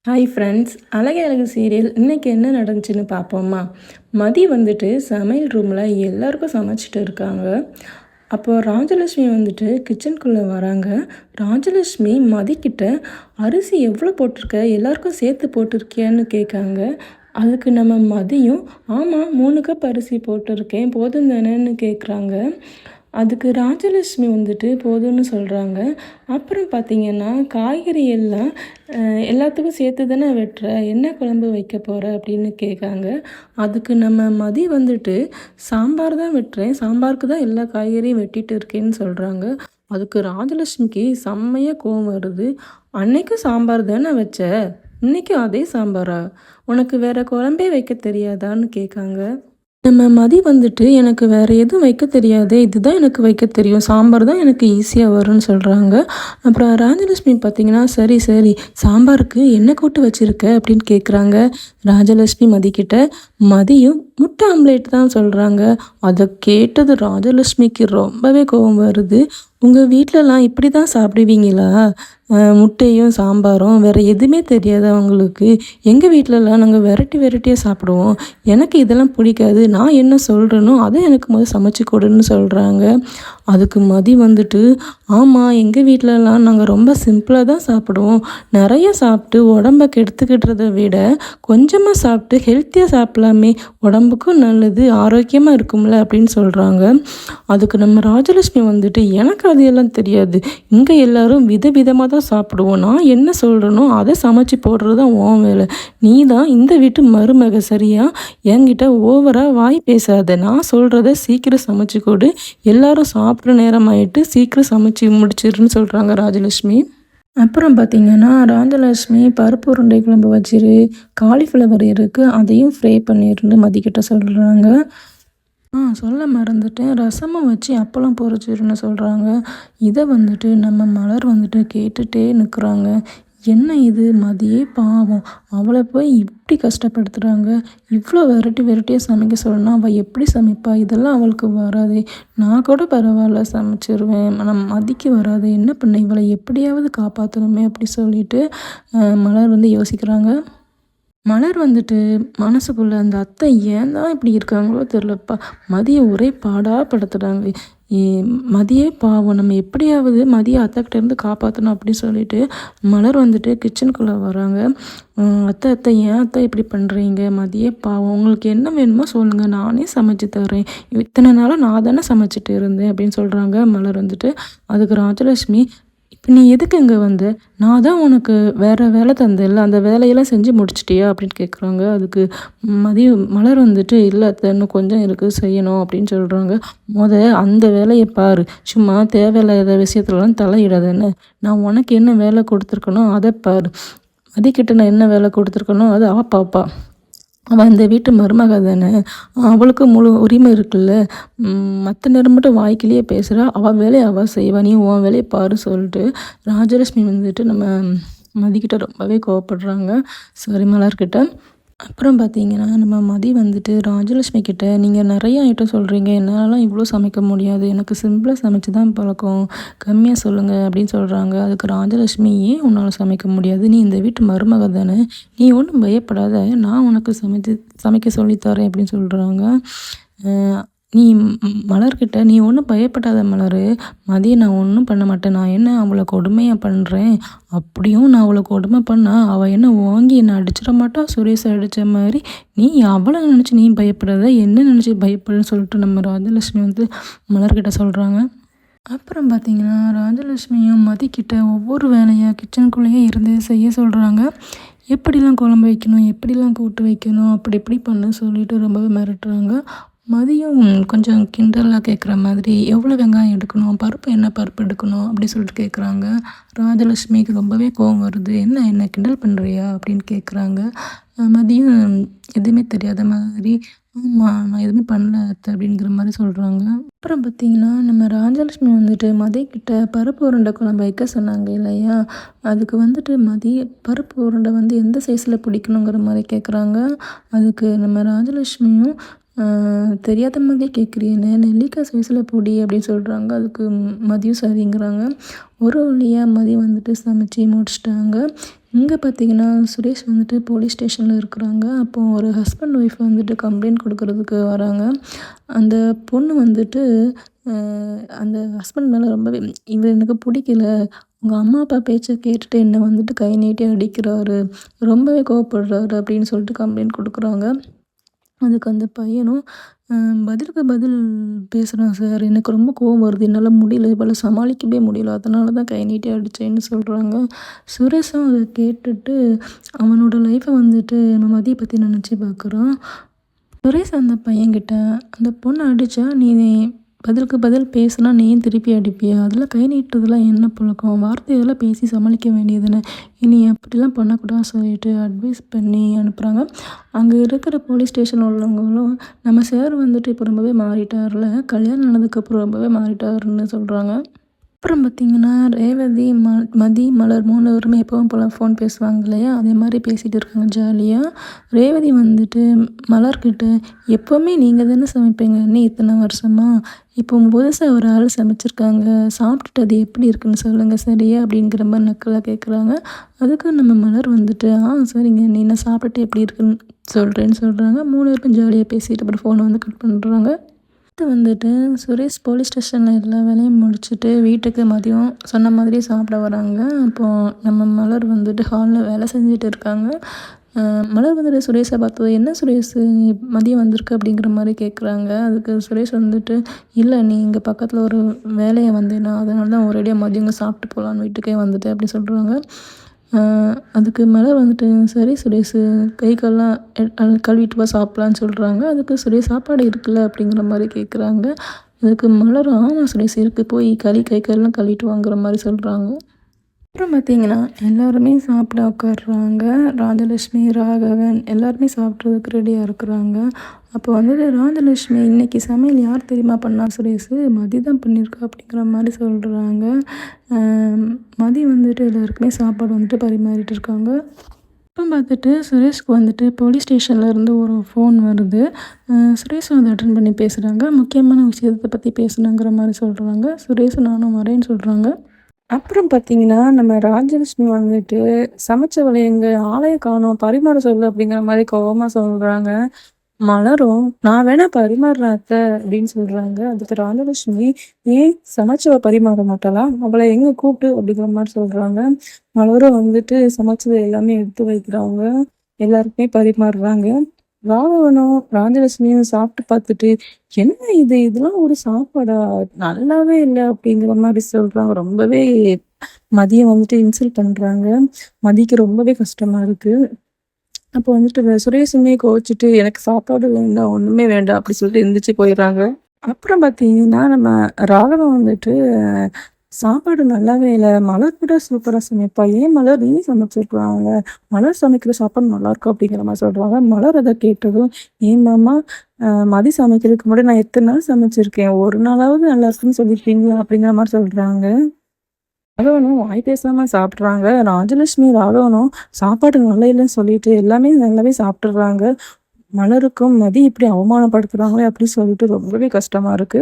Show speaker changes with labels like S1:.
S1: Hi friends, அழகு அழகு serial இன்றைக்கி என்ன நடந்துச்சுன்னு பார்ப்போமா? மதி வந்துட்டு சமையல் ரூமில் எல்லாருக்கும் சமைச்சிட்டு இருக்காங்க. அப்போது ராஜலக்ஷ்மி வந்துட்டு கிச்சனுக்குள்ளே வராங்க. ராஜலக்ஷ்மி மதிக்கிட்ட அரிசி எவ்வளோ போட்டிருக்க, எல்லாருக்கும் சேர்த்து போட்டிருக்கியான்னு கேட்காங்க. அதுக்கு நம்ம மதியும் ஆமாம் 3 கப் அரிசி போட்டிருக்கேன் போதும் தானேன்னு கேட்குறாங்க. அதுக்கு ராஜலக்ஷ்மி வந்துட்டு போதும்னு சொல்கிறாங்க. அப்புறம் பார்த்திங்கன்னா காய்கறி எல்லாம் எல்லாத்துக்கும் சேர்த்து தானே வெட்டுற, என்ன குழம்பு வைக்க போகிற அப்படின்னு கேட்காங்க. அதுக்கு நம்ம மதி வந்துட்டு சாம்பார் தான் வெட்டுறேன், சாம்பாருக்கு தான் எல்லா காய்கறியும் வெட்டிட்டு இருக்கேன்னு சொல்கிறாங்க. அதுக்கு ராஜலக்ஷ்மிக்கு செம்மையாக கோவம் வருது. அன்னைக்கும் சாம்பார் தானே வச்ச, இன்றைக்கும் அதே சாம்பாரா, உனக்கு வேறு குழம்பே வைக்க தெரியாதான்னு கேட்காங்க. நம்ம மதி வந்துட்டு எனக்கு வேறு எதுவும் வைக்க தெரியாது, இதுதான் எனக்கு வைக்க தெரியும், சாம்பார் தான் எனக்கு ஈஸியாக வரும்னு சொல்கிறாங்க. அப்புறம் ராஜலக்ஷ்மி பார்த்திங்கன்னா சரி சரி சாம்பாருக்கு என்ன கூட்டு வச்சுருக்க அப்படின்னு கேட்குறாங்க ராஜலக்ஷ்மி மதிக்கிட்ட. மதியும் முட்டை ஆம்லேட் தான் சொல்கிறாங்க. அதை கேட்டது ராஜலக்ஷ்மிக்கு ரொம்பவே கோபம் வருது. உங்கள் வீட்டிலலாம் இப்படி தான் சாப்பிடுவீங்களா? முட்டையும் சாம்பாரும் வேறு எதுவுமே தெரியாதா உங்களுக்கு? எங்கள் வீட்டிலலாம் நாங்கள் வெரைட்டியாக சாப்பிடுவோம், எனக்கு இதெல்லாம் பிடிக்காது, நான் என்ன சொல்கிறேனோ அதை எனக்கு முதல் சமைச்சு கொடுன்னு சொல்கிறாங்க. அதுக்கு மதி வந்துட்டு ஆமாம் எங்கள் வீட்டிலலாம் நாங்கள் ரொம்ப சிம்பிளாக தான் சாப்பிடுவோம், நிறைய சாப்பிட்டு உடம்ப கெடுத்துக்கிட்டுறதை விட கொஞ்சமாக சாப்பிட்டு ஹெல்த்தியாக சாப்பிட்லாமே, உடம்புக்கும் நல்லது, ஆரோக்கியமாக இருக்கும்ல அப்படின்னு சொல்கிறாங்க. அதுக்கு நம்ம ராஜலக்ஷ்மி வந்துட்டு எனக்கு அது எல்லாம் தெரியாது, இங்கே எல்லோரும் விதவிதமாக தான் சாப்பிடுவோம், நான் என்ன சொல்கிறேனோ அதை சமைச்சு போடுறது தான் உன் வேலை, நீ தான் இந்த வீட்டு மருமக, சரியா? என்கிட்ட ஓவராக வாய் பேசாத, நான் சொல்கிறத சீக்கிரம் சமைச்சு கொடு, எல்லாரும் சாப்பிட்ற நேரம் ஆகிட்டு சீக்கிரம் சமைச்சு முடிச்சிருன்னு சொல்கிறாங்க ராஜலக்ஷ்மி. அப்புறம் பார்த்திங்கன்னா ராஜலக்ஷ்மி பருப்பு உருண்டை குழம்பு வச்சிரு, காலிஃப்ளவர் இருக்குது அதையும் ஃப்ரை பண்ணிருன்னு மதிக்கிட்ட சொல்கிறாங்க. சொல்ல மறந்துட்டேன், ரசமும் வச்சு அப்பளம் பொரிச்சிருன்னு சொல்கிறாங்க. இதை வந்துட்டு நம்ம மலர் வந்துட்டு கேட்டுகிட்டே நிற்கிறாங்க. என்ன இது மதியே பாவம், அவளை போய் இப்படி கஷ்டப்படுத்துகிறாங்க, இவ்வளோ வெரைட்டியாக சமைக்க சொல்லணும், அவள் எப்படி சமைப்பா, இதெல்லாம் அவளுக்கு வராதே, நான் கூட பரவாயில்ல சமைச்சிருவேன், நம்ம மதிக்கு வராது, என்ன பண்ண, இவளை எப்படியாவது காப்பாற்றணுமே அப்படி சொல்லிட்டு மலர் வந்து யோசிக்கிறாங்க. மலர் வந்துட்டு மனசுக்குள்ளே அந்த அத்தை ஏன் தான் இப்படி இருக்காங்களோ தெரிலப்பா, மதியை ஒரே பாடாக படுத்துகிறாங்க, மதியே பாவம், நம்ம எப்படியாவது மதியை அத்தைக்கிட்டேருந்து காப்பாற்றணும் அப்படின்னு சொல்லிட்டு மலர் வந்துட்டு கிச்சனுக்குள்ளே வராங்க. அத்தை ஏன் அத்தை இப்படி பண்ணுறீங்க, மதியே பாவம், உங்களுக்கு என்ன வேணுமோ சொல்லுங்கள், நானே சமைச்சு தரேன், இத்தனை நாளாக நான் தானே சமைச்சிட்டு இருந்தேன் அப்படின்னு சொல்கிறாங்க மலர் வந்துட்டு. அதுக்கு ராஜலக்ஷ்மி இப்போ நீ எதுக்கு இங்கே வந்து, நான் தான் உனக்கு வேறு வேலை தந்தேன்ல, அந்த வேலையெல்லாம் செஞ்சு முடிச்சிட்டியா அப்படின்னு கேட்குறாங்க. அதுக்கு மலர் வந்துட்டு இல்லை அத்தை இன்னும் கொஞ்சம் இருக்குது செய்யணும் அப்படின்னு சொல்கிறாங்க. அந்த வேலையை பாரு, சும்மா தேவையில்லாத விஷயத்துலலாம் தலையிடாதேன்னு, நான் உனக்கு என்ன வேலை கொடுத்துருக்கனோ அதை பாரு, மதிக்கிட்ட நான் என்ன வேலை கொடுத்துருக்கனோ அது அவள் பாப்பா, அவள் இந்த வீட்டு மருமக தானே, அவளுக்கு முழு உரிமை இருக்குல்ல, மற்ற நேரம் மட்டும் வாய்க்கிலேயே பேசுகிறா, அவள் வேலையை அவள் செய்வா, நீ உன் வேலையை பாரு சொல்லிட்டு ராஜலக்ஷ்மி வந்துட்டு நம்ம மதிக்கிட்ட ரொம்பவே கோவப்படுறாங்க, சாரி மலர்கிட்ட. அப்புறம் பார்த்தீங்கன்னா நம்ம மதி வந்துட்டு ராஜலக்ஷ்மி கிட்ட நீங்கள் நிறைய ஐட்டம் சொல்கிறீங்க, என்னாலலாம் இவ்வளோ சமைக்க முடியாது, எனக்கு சிம்பிளாக சமைச்சு தான் பழக்கம், கம்மியாக சொல்லுங்கள் அப்படின்னு சொல்கிறாங்க. அதுக்கு ராஜலக்ஷ்மி ஏன் உன்னால் சமைக்க முடியாது, நீ இந்த வீட்டு மருமக தானே, நீ ஒன்றும் பயப்படாத, நான் உனக்கு சமைக்க சொல்லித்தரேன் அப்படின்னு சொல்கிறாங்க. நீ மலர்கிட்ட நீ ஒன்றும் பயப்படாத மலர், மதியம் நான் ஒன்றும் பண்ண மாட்டேன், நான் என்ன அவளை கொடுமையாக பண்ணுறேன், அப்படியும் நான் அவளை கொடுமை பண்ணால் அவள் என்ன வாங்கி என்னை அடிச்சிட மாட்டா, சுரேஷை அடித்த மாதிரி, நீ அவளை நினச்சி நீ பயப்படாத, என்ன நினச்சி பயப்படுன்னு சொல்லிட்டு நம்ம ராஜலக்ஷ்மி வந்து மலர்கிட்ட சொல்கிறாங்க. அப்புறம் பார்த்திங்கன்னா ராஜலக்ஷ்மியும் மதிக்கிட்ட ஒவ்வொரு வேலையாக கிச்சனுக்குள்ளேயே இருந்து செய்ய சொல்கிறாங்க. எப்படிலாம் குழம்பு வைக்கணும், எப்படிலாம் கூட்டு வைக்கணும், அப்படி இப்படி பண்ண சொல்லிட்டு ரொம்பவே மிரட்டுறாங்க. மதியம் கொஞ்சம் கிண்டலாக கேட்குற மாதிரி எவ்வளோ வெங்காயம் எடுக்கணும், பருப்பு என்ன பருப்பு எடுக்கணும் அப்படி சொல்லிட்டு கேட்குறாங்க. ராஜலக்ஷ்மிக்கு ரொம்பவே கோவம் வருது, என்ன கிண்டல் பண்ணுறியா அப்படின்னு கேட்குறாங்க. மதியம் எதுவுமே தெரியாத மாதிரி ஆமாம் நான் எதுவுமே பண்ணல அத்தை அப்படிங்கிற மாதிரி சொல்கிறாங்க. அப்புறம் பார்த்திங்கன்னா நம்ம ராஜலக்ஷ்மி வந்துட்டு மதிக்கிட்ட பருப்பு உருண்டை குழம்பு வைக்க சொன்னாங்க இல்லையா, அதுக்கு வந்துட்டு பருப்பு உருண்டை வந்து எந்த சைஸில் பிடிக்கணுங்கிற மாதிரி கேட்குறாங்க. அதுக்கு நம்ம ராஜலக்ஷ்மியும் தெரியாத மாதிரி கேட்குறீன்னு, நெல்லிக்காய் சைஸில் பொடி அப்படின்னு சொல்கிறாங்க. அதுக்கு மதியம் சரிங்கிறாங்க. ஒரு வழியாக மதியம் வந்துட்டு சமைச்சு முடிச்சிட்டாங்க. இங்கே பார்த்தீங்கன்னா, சுரேஷ் வந்துட்டு போலீஸ் ஸ்டேஷன்ல இருக்கிறாங்க. அப்போ ஒரு ஹஸ்பண்ட் ஒய்ஃப் வந்துட்டு கம்ப்ளைண்ட் குடுக்குறதுக்கு வராங்க. அந்த பொண்ணு வந்துட்டு அ அந்த ஹஸ்பண்ட் மேல ரொம்பவே "இவரு எனக்கு புடிக்கல. உங்க அம்மா, அப்பா பேச்ச கேட்டுட்டு என்ன வந்துட்டு கை நீட்டி அடிக்கிறாரு. ரொம்பவே கோவப்படுறாரு" அப்படின்னு சொல்லிட்டு கம்ப்ளைண்ட் குடுக்குறாங்க. அதுக்கு அந்த பையனும் அ பதிலுக்கு பதில் பேசுறான் சார். எனக்கு ரொம்ப கோவம் வருது. என்னால முடியல. இவள சமாளிக்கவே முடியல. அதனால தான் கை நீட்டி அடிச்சேன்னு சொல்றாங்க. சுரேஷும் அத கேட்டுட்டு அவனோட லைஃப்ப வந்துட்டு நம்ம மதிய பத்தி நெனச்சு பார்க்குறான். சுரேஷ் அந்த பையன்கிட்ட, "அந்த பொண்ண அடிச்சா நீ பதிலுக்கு பதில் பேசுனா நீ ஏன் திருப்பி அடிப்பியா? அதெல்லாம் கை நீட்டுறதுலாம் என்ன பழக்கம்? வார்த்தையால பேசி சமாளிக்க வேண்டியது தானே! இனி அப்படிலாம் பண்ணக்கூடாதுன்னு" சொல்லிட்டு அட்வைஸ் பண்ணி அனுப்புறாங்க. அங்க இருக்கிற போலீஸ் ஸ்டேஷன்ல உள்ளவங்களும், "நம்ம சார் வந்துட்டு இப்போ ரொம்பவே மாறிட்டார்ல. கல்யாணம் ஆனதுக்கப்புறம் ரொம்பவே மாறிட்டாருன்னு" சொல்றாங்க. அப்புறம் பார்த்தீங்கன்னா, ரேவதி, மதி, மலர் 3 பேருமே எப்பவும் போல ஃபோன் பேசுவாங்க இல்லையா? அதே மாரி பேசிட்டு இருக்காங்க ஜாலியா. ரேவதி வந்துட்டு மலர்கிட்ட, "எப்பவுமே நீங்க தானே சமைப்பீங்க அண்ணி இத்தன வருஷமா? இப்போ புதுசா ஒரு ஆள் சமைச்சிருக்காங்க. சாப்பிட்டுட்டு அது எப்படி இருக்குன்னு சொல்லுங்க சரியா?" அப்படிங்கிற மாரி நக்கலா கேட்குறாங்க. அதுக்கு நம்ம மலர் வந்துட்டு, சரிங்க அண்ணி நான் சாப்பிட்டுட்டு எப்படி இருக்குன்னு சொல்றேன்னு" சொல்றாங்க. 3 பேரும் ஜாலியா பேசிட்டு அப்புறம் ஃபோன வந்து கட் பண்றாங்க. அடுத்து வந்துட்டு சுரேஷ் போலீஸ் ஸ்டேஷன்ல எல்லா வேலையும் முடிச்சுட்டு வீட்டுக்கு மதியம் சொன்ன மாதிரியே சாப்பிட வராங்க. அப்போ நம்ம மலர் வந்துட்டு ஹால்ல வேலை செஞ்சுட்டு இருக்காங்க. மலர் வந்துட்டு சுரேஷை பார்த்து, "என்ன சுரேஷ் மதியம் வந்திருக்க?" அப்படிங்கிற மாதிரி கேட்குறாங்க. அதுக்கு சுரேஷ் வந்துட்டு, "இல்லை நீ இங்கே பக்கத்தில் ஒரு வேலையை வந்தேனா அதனால தான் ஒரேடியாக மதியம் இங்கே சாப்பிட்டு போகலான்னு வீட்டுக்கே வந்துட்டேன்" அப்படி சொல்கிறாங்க. அதுக்கு மலர் வந்துட்டு, "சரி சுரேஷு கை கால்லாம் கழுவிட்டு வா சாப்பிட்லான்னு" சொல்கிறாங்க. அதுக்கு சுரேஷ், "சாப்பாடு இருக்குல்ல?" அப்படிங்கிற மாதிரி கேட்குறாங்க. அதுக்கு மலர், "ஆமாம் சுரேஷ் இருக்குது, போய் கை கால்லாம் கழுவிட்டு வாங்கிற மாதிரி சொல்கிறாங்க. அப்புறம் பார்த்தீங்கன்னா, எல்லாருமே சாப்பிட உட்கார்றாங்க. ராஜலட்சுமி, ராகவன் எல்லாருமே சாப்பிட்றதுக்கு ரெடியா இருக்கிறாங்க. அப்போ வந்துட்டு ராஜலட்சுமி, "இன்னைக்கு சமையல் யார் தெரியுமா பண்ணா சுரேஷு? மதி தான் பண்ணியிருக்கா" அப்படிங்கிற மாதிரி சொல்கிறாங்க. மதி வந்துட்டு எல்லாருக்குமே சாப்பாடு வந்துட்டு பரிமாறிட்டு இருக்காங்க. அப்போ பார்த்துட்டு சுரேஷ்க்கு வந்துட்டு போலீஸ் ஸ்டேஷன்லேருந்து ஒரு ஃபோன் வருது. சுரேஷ் வந்து அட்டெண்ட் பண்ணி பேசுகிறாங்க. முக்கியமான விஷயத்தை பற்றி பேசணுங்கிற மாதிரி சொல்கிறாங்க. சுரேஷும் நானும் வரேன்னு சொல்கிறாங்க. அப்புறம் பார்த்தீங்கன்னா, நம்ம ராஜலட்சுமி வந்துட்டு, "சமைச்சவள எங்க? ஆளையே காணோம். பரிமாற சொல்லு" அப்படிங்கிற மாரி கோவமா சொல்றாங்க. மலரும், "நான் வேணா பரிமாறுறேன் அத்த" அப்படின்னு சொல்றாங்க. அதுக்கு ராஜலட்சுமி, "ஏன் சமைச்சவ பரிமாற மாட்டாளா? அவள எங்க கூப்பிட்டு" அப்படிங்கிற மாரி சொல்றாங்க. மலரும் வந்துட்டு சமைச்சது எல்லாமே எடுத்து வைக்கிறாங்க. எல்லாருக்குமே பரிமாறுறாங்க. ராகவனும் ராஜலட்சுமியும் சாப்பிட்டு பார்த்துட்டு, "என்ன இது? இதெல்லாம் ஒரு சாப்பாடா? நல்லாவே இல்ல" அப்படிங்கிற மாரி சொல்றாங்க. ரொம்பவே மதிய வந்துட்டு இன்சல்ட் பண்றாங்க. மதிக்கு ரொம்பவே கஷ்டமா இருக்கு. அப்போ வந்துட்டு சுரேஷுமே கோவிச்சுட்டு, "எனக்கு சாப்பாடு வேண்டாம், ஒண்ணுமே வேண்டாம்" அப்படி சொல்லிட்டு எந்திரிச்சு போயிடுறாங்க. அப்புறம் பார்த்தீங்கன்னா, நம்ம ராகவன் வந்துட்டு, "சாப்பாடு நல்லாவே இல்ல. மலர் கூட சூப்பரா சமைப்பா. ஏன் மலர் நீ சமைச்சிருக்கலாம்ல. மலர் சமைக்கிற சாப்பாடு நல்லாயிருக்கும்" அப்படிங்கிற மாரி சொல்றாங்க. மலர் அத கேட்டதும், "ஏன் மாமா, மதி சமைக்கிறதுக்கு முன்னாடி நான் எத்தன நாள் சமைச்சிருக்கேன். ஒரு நாளாவது நல்லாயிருக்குன்னு சொல்லியிருப்பீங்களா?" அப்படிங்கிற மாரி சொல்றாங்க. ராகவனும் வாய் பேசாம சாப்பிடுறாங்க. ராஜலட்சுமி, ராகவனும் சாப்பாடு நல்லா இல்லன்னு சொல்லிட்டு எல்லாமே நல்லாவே சாப்பிட்டுறாங்க. மலருக்கும் மதி இப்படி அவமானப்படுத்துறாங்களே அப்படின்னு சொல்லிட்டு ரொம்பவே கஷ்டமா இருக்கு.